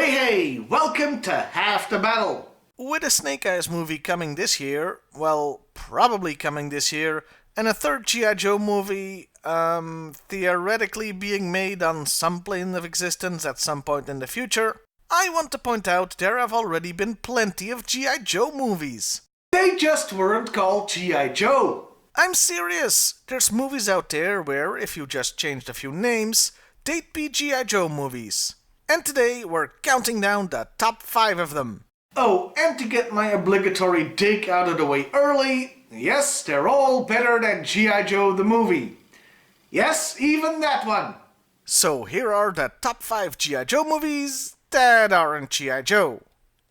Hey, welcome to Half the Battle. With a Snake Eyes movie coming this year, well, probably coming this year, and a third G.I. Joe movie, theoretically being made on some plane of existence at some point in the future, I want to point out there have already been plenty of G.I. Joe movies. They just weren't called G.I. Joe. I'm serious! There's movies out there where, if you just changed a few names, they'd be G.I. Joe movies. And today we're counting down the top 5 of them. Oh, and to get my obligatory dig out of the way early, yes, they're all better than G.I. Joe the movie. Yes, even that one. So here are the top 5 G.I. Joe movies that aren't G.I. Joe.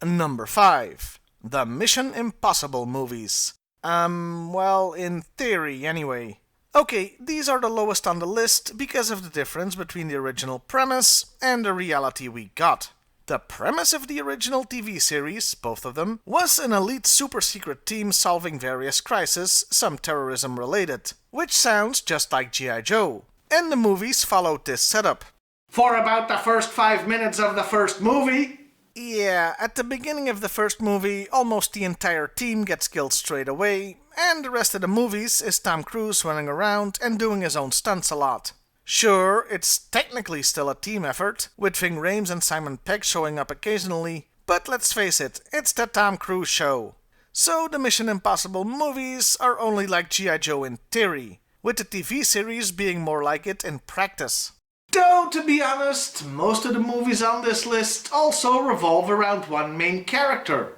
Number 5. The Mission Impossible movies. Well, in theory anyway. Okay, these are the lowest on the list because of the difference between the original premise and the reality we got. The premise of the original TV series, both of them, was an elite super secret team solving various crises, some terrorism related, which sounds just like G.I. Joe. And the movies followed this setup. For about the first 5 minutes of the first movie. Yeah, at the beginning of the first movie, almost the entire team gets killed straight away, and the rest of the movies is Tom Cruise running around and doing his own stunts a lot. Sure, it's technically still a team effort, with Ving Rhames and Simon Pegg showing up occasionally, but let's face it, it's the Tom Cruise show. So the Mission Impossible movies are only like G.I. Joe in theory, with the TV series being more like it in practice. Though, to be honest, most of the movies on this list also revolve around one main character.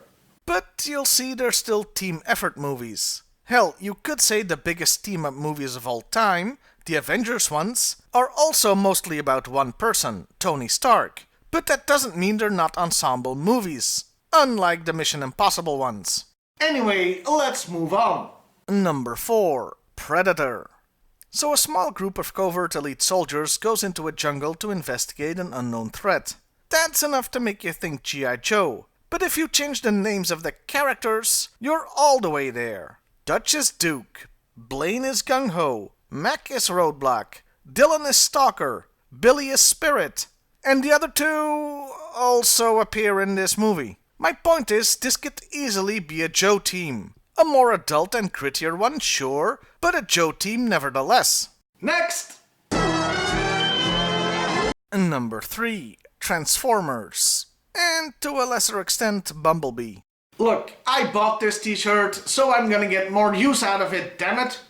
But you'll see they're still team effort movies. Hell, you could say the biggest team-up movies of all time, the Avengers ones, are also mostly about one person, Tony Stark. But that doesn't mean they're not ensemble movies, unlike the Mission Impossible ones. Anyway, let's move on. Number 4. Predator. So a small group of covert elite soldiers goes into a jungle to investigate an unknown threat. That's enough to make you think G.I. Joe. But if you change the names of the characters, you're all the way there. Dutch is Duke, Blaine is Gung-Ho, Mac is Roadblock, Dylan is Stalker, Billy is Spirit, and the other two also appear in this movie. My point is, this could easily be a Joe team. A more adult and grittier one, sure, but a Joe team nevertheless. Next! Number 3. Transformers. And to a lesser extent, Bumblebee. Look, I bought this t-shirt, so I'm gonna get more use out of it, damn it!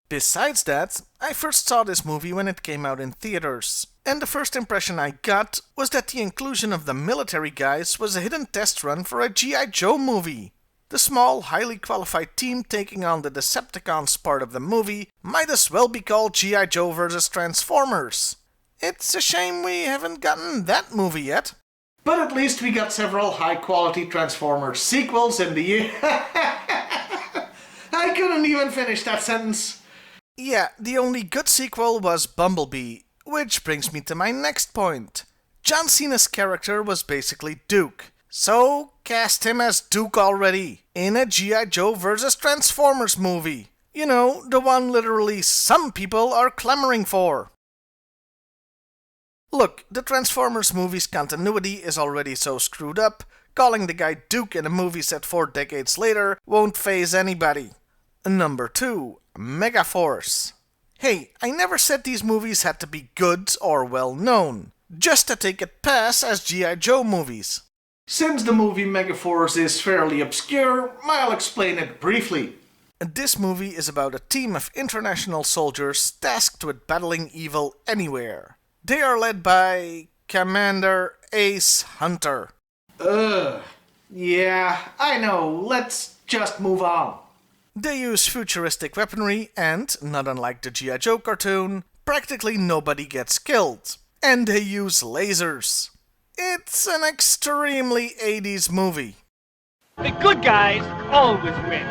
Besides that, I first saw this movie when it came out in theaters, and the first impression I got was that the inclusion of the military guys was a hidden test run for a G.I. Joe movie. The small, highly qualified team taking on the Decepticons part of the movie might as well be called G.I. Joe vs. Transformers. It's a shame we haven't gotten that movie yet. But at least we got several high-quality Transformers sequels in the year. I couldn't even finish that sentence. Yeah, the only good sequel was Bumblebee, which brings me to my next point. John Cena's character was basically Duke. So, cast him as Duke already, in a G.I. Joe vs. Transformers movie. You know, the one literally some people are clamoring for. Look, the Transformers movie's continuity is already so screwed up, calling the guy Duke in a movie set 4 decades later won't faze anybody. Number 2. Megaforce. Hey, I never said these movies had to be good or well known, just to take it pass as G.I. Joe movies. Since the movie Megaforce is fairly obscure, I'll explain it briefly. This movie is about a team of international soldiers tasked with battling evil anywhere. They are led by Commander Ace Hunter. Yeah, I know. Let's just move on. They use futuristic weaponry and, not unlike the G.I. Joe cartoon, practically nobody gets killed. And they use lasers. It's an extremely 80s movie. The good guys always win,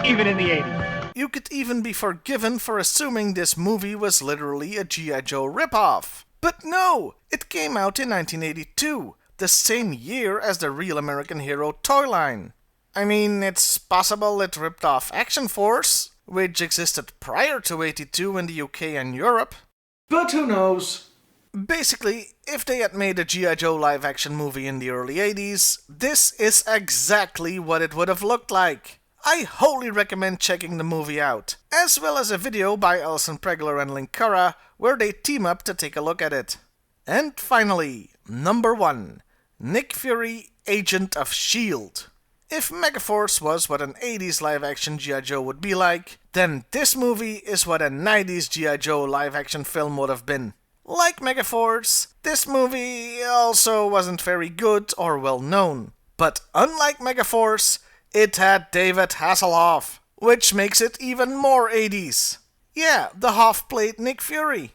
even in the 80s. You could even be forgiven for assuming this movie was literally a G.I. Joe ripoff. But no, it came out in 1982, the same year as the Real American Hero toy line. I mean, it's possible it ripped off Action Force, which existed prior to '82 in the UK and Europe. But who knows? Basically, if they had made a G.I. Joe live-action movie in the early 80s, this is exactly what it would have looked like. I wholly recommend checking the movie out, as well as a video by Alison Pregler and Linkara where they team up to take a look at it. And finally, number 1, Nick Fury, Agent of S.H.I.E.L.D. If Megaforce was what an 80s live-action G.I. Joe would be like, then this movie is what a 90s G.I. Joe live-action film would have been. Like Megaforce, this movie also wasn't very good or well known. But unlike Megaforce, it had David Hasselhoff, which makes it even more 80s. Yeah, the Hoff played Nick Fury.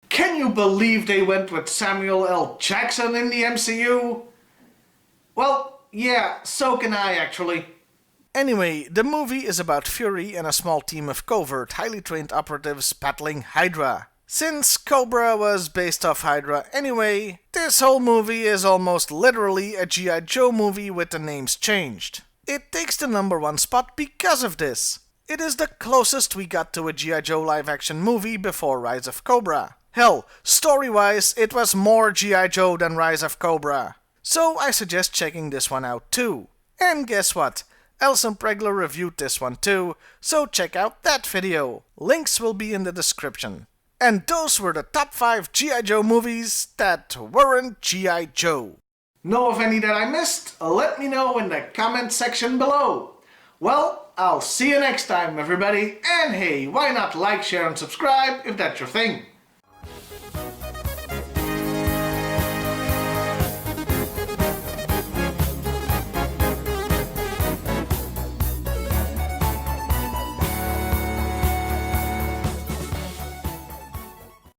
Can you believe they went with Samuel L. Jackson in the MCU? Well, yeah, so can I actually. Anyway, the movie is about Fury and a small team of covert, highly trained operatives battling Hydra. Since Cobra was based off Hydra anyway, this whole movie is almost literally a G.I. Joe movie with the names changed. It takes the number 1 spot because of this. It is the closest we got to a G.I. Joe live-action movie before Rise of Cobra. Hell, story-wise, it was more G.I. Joe than Rise of Cobra. So I suggest checking this one out too. And guess what? Alison Pregler reviewed this one too, so check out that video. Links will be in the description. And those were the top 5 G.I. Joe movies that weren't G.I. Joe. Know of any that I missed? Let me know in the comment section below. Well, I'll see you next time, everybody. And hey, why not like, share, and subscribe if that's your thing?